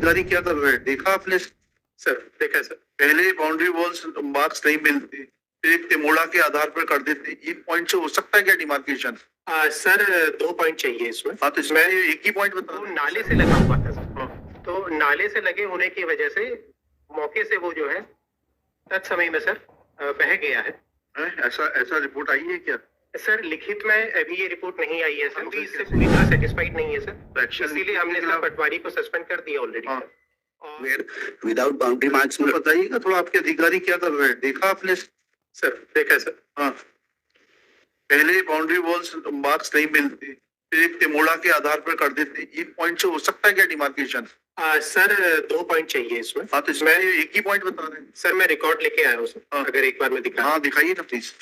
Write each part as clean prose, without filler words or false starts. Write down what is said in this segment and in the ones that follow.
अधिकारी क्या कर रहे हैं देखा आपने? सर देखा सर, पहले बाउंड्री वॉल्स मार्क्स नहीं मिलते, फिर एक तिमोड़ा के आधार पर कर देते, ये पॉइंट से हो सकता है क्या डिमार्केशन? सर 2 पॉइंट चाहिए इसमें। हाँ तो इसमें एक ही पॉइंट बता वो रहे हैं। नाले से लगा हुआ था सर, हाँ। तो नाले से लगे होने की वजह से मौके से वो जो है तत्समय में सर बह गया है। ऐसा ऐसा रिपोर्ट आई है क्या? सर लिखित में अभी ये रिपोर्ट नहीं आई है सर, इससे पूरी तरह सेटिस्फाइड नहीं है सर, इसीलिए हमने सर पटवारी को सस्पेंड कर दिया ऑलरेडी। विदाउट बाउंड्री मार्क्स में बताइएगा थोड़ा, आपके अधिकारी क्या कर रहे हैं देखा आपने? सर देखा सर, हाँ पहले बाउंड्री वॉल्स मार्क्स नहीं मिलते, फिर एक तिमोड़ा के आधार पर कर देते, ये पॉइंट से हो सकता है क्या डिमार्केशन? सर 2 पॉइंट चाहिए इसमें। हाँ तो इसमें एक ही पॉइंट बता रहे हैं। सर मैं रिकॉर्ड लेके आया हूँ सर, हाँ। अगर एक बार में दिखा। हाँ दिखाइए ना प्लीज।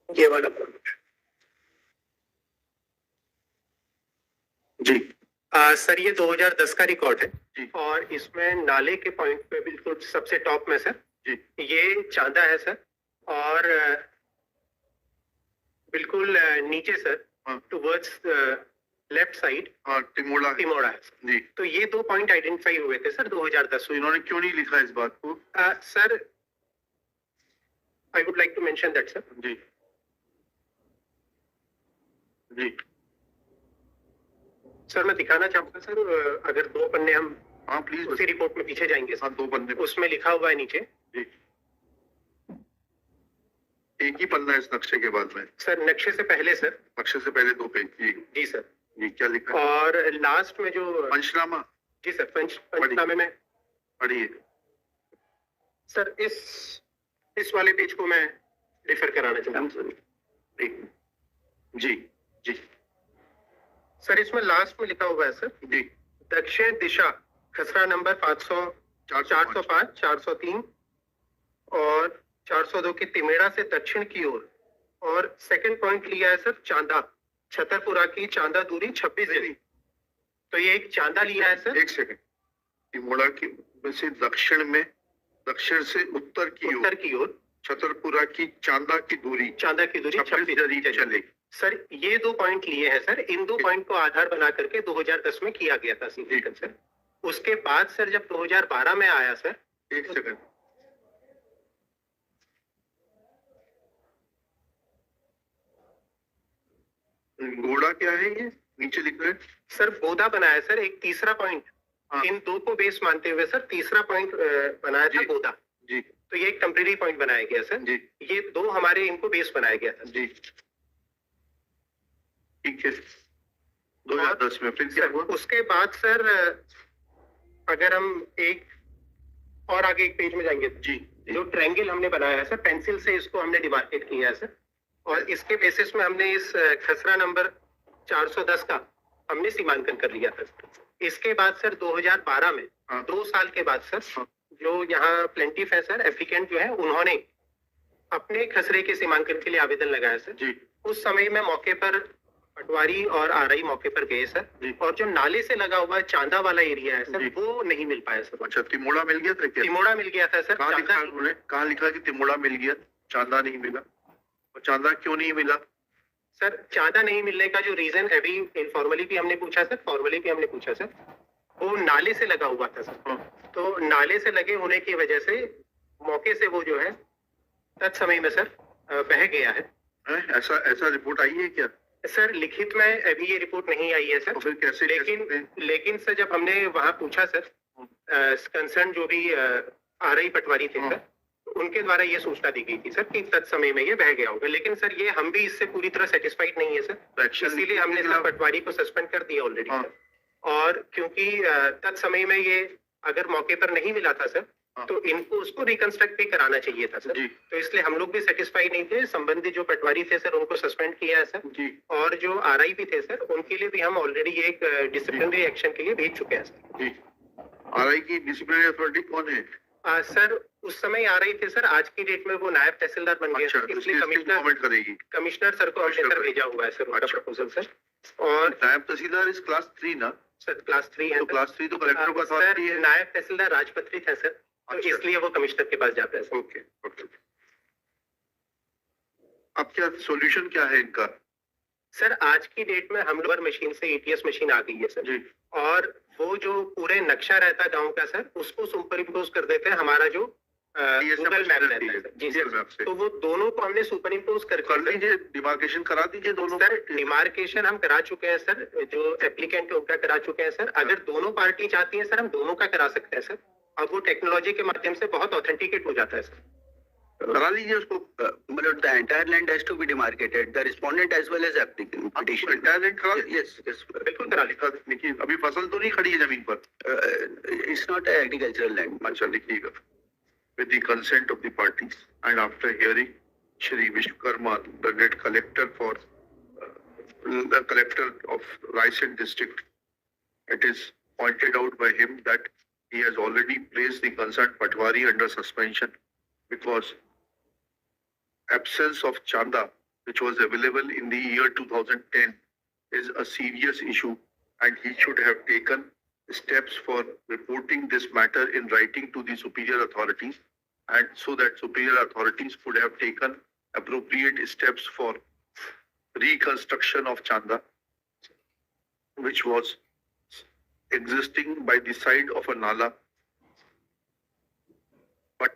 ये वाला जी सर ये 2010 का रिकॉर्ड है जी। और इसमें नाले के पॉइंट पे बिल्कुल सबसे टॉप में सर जी ये चांदा है सर, और बिल्कुल नीचे सर हाँ। टुवर्ड्स लेफ्ट साइड हाँ तिमोड़ा तिमोड़ा है जी। तो ये 2 पॉइंट आइडेंटिफाई हुए थे सर 2010 तो इन्होंने क्यों नहीं लिखा इस बात को? Sir I would like to mention that sir. जी जी सर मैं दिखाना चाहूंगा सर, अगर 2 पन्ने हम हाँ प्लीज उसी रिपोर्ट में पीछे जाएंगे हाँ सर, 2 पन्ने उसमें लिखा हुआ है नीचे जी। एक ही पन्ना है इस नक्शे के बाद में? सर नक्शे से पहले सर, नक्शे से पहले 2 पेज जी जी सर। जी क्या लिखा है? और लास्ट में जो पंचनामा जी सर पंचनामे में पढ़िए सर, इस वाले पेज को मैं रेफर कराना चाहूंगा सर। एक जी जी सर इसमें लास्ट में लिखा हुआ है सर, जी दक्षिण दिशा खसरा नंबर 405 403 और 402 की तिमेड़ा से दक्षिण की ओर, और सेकंड पॉइंट लिया है सर चांदा, छतरपुरा की चांदा दूरी 26 डिग्री। तो ये एक चांदा लिया है सर। एक सेकंड, तिमोड़ा की से दक्षिण से उत्तर की ओर छतरपुरा की चांदा की दूरी 26 डिग्री चले। सर ये 2 पॉइंट लिए हैं सर, इन 2 पॉइंट को आधार बना करके 2010 में किया गया था सिंडिकेट सर। उसके बाद सर जब 2012 में आया सर, एक सेकंड, घोड़ा क्या है ये नीचे लिख रहे हैं? सर गोदा बनाया सर एक तीसरा पॉइंट। हाँ। इन 2 को बेस मानते हुए सर तीसरा पॉइंट बनाया था गोदा जी। तो ये एक टेम्परेरी पॉइंट बनाया गया सर जी। ये 2 हमारे इनको बेस बनाया गया था जी ठीक है। 2010 में फिर क्या हुआ? उसके बाद सर अगर हम एक और आगे एक पेज में जाएंगे जी, जो ट्रायंगल हमने बनाया है सर, पेंसिल से इसको हमने डिमार्केट किया है सर, और इसके बेसिस में हमने इस खसरा नंबर 410 का हमने सीमांकन कर लिया था। इसके बाद सर 2012 में 2 साल के बाद सर जो यहाँ प्लेंटिफ है सर, एप्लीकेंट जो है, उन्होंने अपने खसरे के सीमांकन के लिए आवेदन लगाया सर जी। उस समय में मौके पर पटवारी और आरआई मौके पर गए सर जी। और जो नाले से लगा हुआ चांदा वाला एरिया है सर वो नहीं मिल पाया सर। अच्छा तिमोड़ा मिल गया था क्या? तिमोड़ा मिल गया था सर। कहाँ लिखा उन्होंने, कहाँ लिखा कि तिमोड़ा मिल गया, चांदा नहीं मिला? और चांदा क्यों नहीं मिला? सर चांदा नहीं मिलने का जो रीजन अभी इनफॉर्मली भी हमने पूछा सर, फॉर्मली भी हमने पूछा सर, वो नाले से लगा हुआ था सर। तो नाले से लगे होने की वजह से मौके से वो जो है तत्समय में सर बह गया है। ऐसा रिपोर्ट आई है क्या? सर लिखित में अभी ये रिपोर्ट नहीं आई है सर। तो फिर कैसे? लेकिन सर जब हमने वहां पूछा सर कंसर्न जो भी आरआई पटवारी थे सर, उनके द्वारा ये सूचना दी गई थी सर कि तत्समय में ये बह गया होगा, लेकिन सर ये हम भी इससे पूरी तरह सेटिस्फाइड नहीं है सर, इसीलिए हमने सर पटवारी को सस्पेंड कर दिया ऑलरेडी सर। और क्योंकि तत्समय में ये अगर मौके पर नहीं मिला था सर तो इनको उसको रिकंस्ट्रक्ट भी कराना चाहिए था सर, तो इसलिए हम लोग भी सेटिस्फाइड नहीं थे। संबंधित जो पटवारी थे सर उनको सस्पेंड किया है सर जी। और जो आरआई भी थे सर उनके लिए भी हम ऑलरेडी एक डिसिप्लिनरी एक्शन के लिए भेज चुके हैं सर जी। आरआई की डिसिप्लिनरी अथॉरिटी कौन है? सर उस समय आरआई थे सर, आज की डेट में वो नायब तहसीलदार बन गए। अच्छा, इसलिए कमिश्नर सर को हमने सर भेजा हुआ है सर उनका प्रपोजल सर। और नायब तहसीलदार इस क्लास 3 ना सर? क्लास 3 है। तो क्लास 3 तो कलेक्टर का सर नायब तहसीलदार राजपत्रित है सर, तो इसलिए वो कमिश्नर के पास जाता है सर। ओके। अब क्या सॉल्यूशन क्या है इनका? सर आज की डेट में हम लोग मशीन से एटीएस मशीन आ गई है सर जी। और वो जो पूरे नक्शा रहता है गांव का सर उसको सुपर इम्पोज कर देते हैं हमारा जो गूगल मैप रहता है सर। जी सर, मैप से तो वो दोनों को हमने सुपर इम्पोज कर लीजिए, डिमार्केशन करा दीजिए दोनों। सर डिमार्केशन हम करा चुके हैं सर, जो एप्लीकेंट है उनका करा चुके हैं सर। अगर दोनों पार्टी चाहती है सर हम दोनों का करा सकते हैं सर, और वो टेक्नोलॉजी के माध्यम से बहुत ऑथेंटिकेट हो जाता है सर। करा लीजिए उसको। मतलब the entire land has to be demarcated, the respondent as well as applicant petitioner. Entire land करा लीजिए। Yes, बिल्कुल करा लिखा देखिए, अभी फसल तो नहीं खड़ी है जमीन पर। it's not an agricultural land. अच्छा लिखिएगा। With the consent of the parties and after hearing Shri Vishwakarma, the net collector for the collector of Raisen district, it is pointed out by him that he has already placed the concerned Patwari under suspension because absence of chanda, which was available in the year 2010, is a serious issue, and he should have taken steps for reporting this matter in writing to the superior authorities, and so that superior authorities could have taken appropriate steps for reconstruction of chanda, which was existing by the side of a nala, but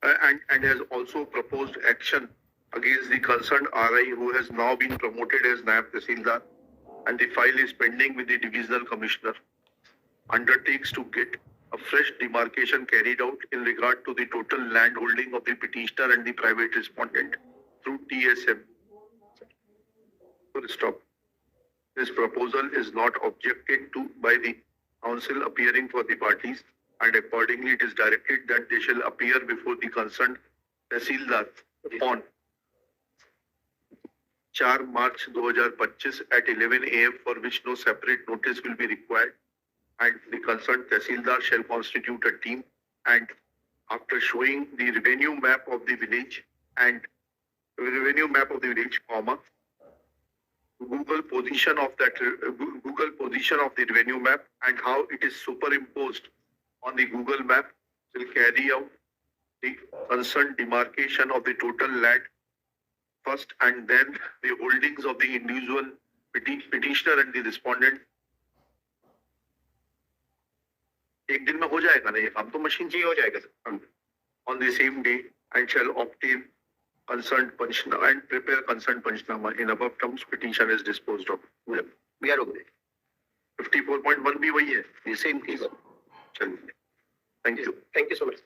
and has also proposed action against the concerned RI, who has now been promoted as Naib Tahsildar, and the file is pending with the divisional commissioner, undertakes to get a fresh demarcation carried out in regard to the total land holding of the petitioner and the private respondent through TSM. Full stop. This proposal is not objected to by the council appearing for the parties, and accordingly it is directed that they shall appear before the concerned Tahsildar on 4 March 2025 at 11 AM, for which no separate notice will be required, and the concerned Tahsildar shall constitute a team, and after showing the revenue map of the village and comma, Google position of the revenue map and how it is superimposed on the Google map, will carry out the concerned demarcation of the total land first, and then the holdings of the individual petitioner and the respondent. एक दिन में हो जाएगा ना ये काम? तो machine जी हो जाएगा sir. on the same day, and shall obtain concerned panchnama and prepare concerned panchnama. In above terms, petition is disposed of. We are okay. 54.1 भी वही है। The same case. चलिए, thank you. Thank you so much.